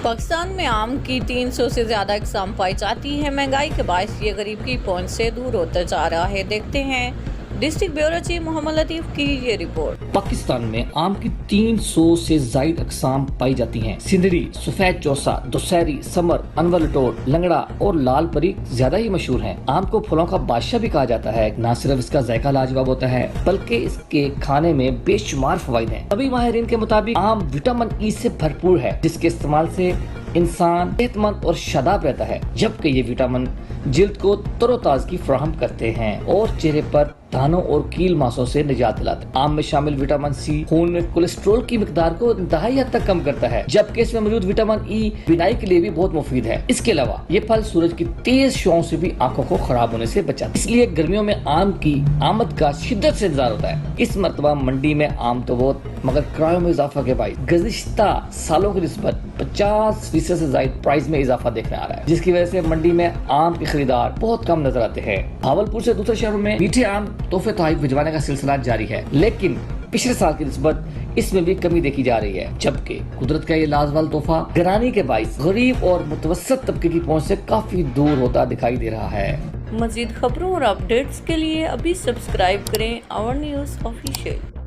پاکستان میں آم کی 300 سے زیادہ اقسام پائی جاتی ہیں۔ مہنگائی کے باعث یہ غریب کی پہنچ سے دور ہوتا جا رہا ہے۔ دیکھتے ہیں ڈسٹرکٹ بیورو چیف محمد لطیف کی یہ رپورٹ۔ پاکستان میں آم کی 300 سے زائد اقسام پائی جاتی ہیں۔ سندری، سفید چوسا، دوسری، سمر، انور لٹور، لنگڑا اور لال پری زیادہ ہی مشہور ہیں۔ آم کو پھلوں کا بادشاہ بھی کہا جاتا ہے۔ نہ صرف اس کا ذائقہ لاجواب ہوتا ہے بلکہ اس کے کھانے میں بے شمار فوائد ہیں۔ سبھی ماہرین کے مطابق آم وٹامن ای سے بھرپور ہے، جس کے استعمال سے انسان صحت مند اور شاداب رہتا ہے، جبکہ یہ وٹامن جلد کو تر و تازگی فراہم کرتے ہیں اور چہرے پر دانوں اور کیل ماسوں سے نجات دلاتے ہیں۔ آم میں شامل وٹامن سی خون میں کولیسٹرول کی مقدار کو انتہائی حد تک کم کرتا ہے، جبکہ اس میں موجود وٹامن ای بینائی کے لیے بھی بہت مفید ہے۔ اس کے علاوہ یہ پھل سورج کی تیز شعاؤں سے بھی آنکھوں کو خراب ہونے سے بچاتا ہے، اس لیے گرمیوں میں آم کی آمد کا شدت سے انتظار ہوتا ہے۔ اس مرتبہ منڈی میں آم تو بہت، مگر کرایوں میں اضافہ کے باعث گزشتہ سالوں کی نسبت 50% سے زائد پرائز میں اضافہ دیکھنے آ رہا ہے، جس کی وجہ سے منڈی میں آم کے خریدار بہت کم نظر آتے ہیں۔ بھاولپور سے دوسرے شہروں میں میٹھے آم تحفے تحائف بھجوانے کا سلسلہ جاری ہے، لیکن پچھلے سال کی نسبت اس میں بھی کمی دیکھی جا رہی ہے، جبکہ قدرت کا یہ لازوال تحفہ گرانی کے باعث غریب اور متوسط طبقے کی پہنچ سے کافی دور ہوتا دکھائی دے رہا ہے۔ مزید خبروں اور اپڈیٹس کے لیے ابھی سبسکرائب کریں اور نیوز آفیشیل۔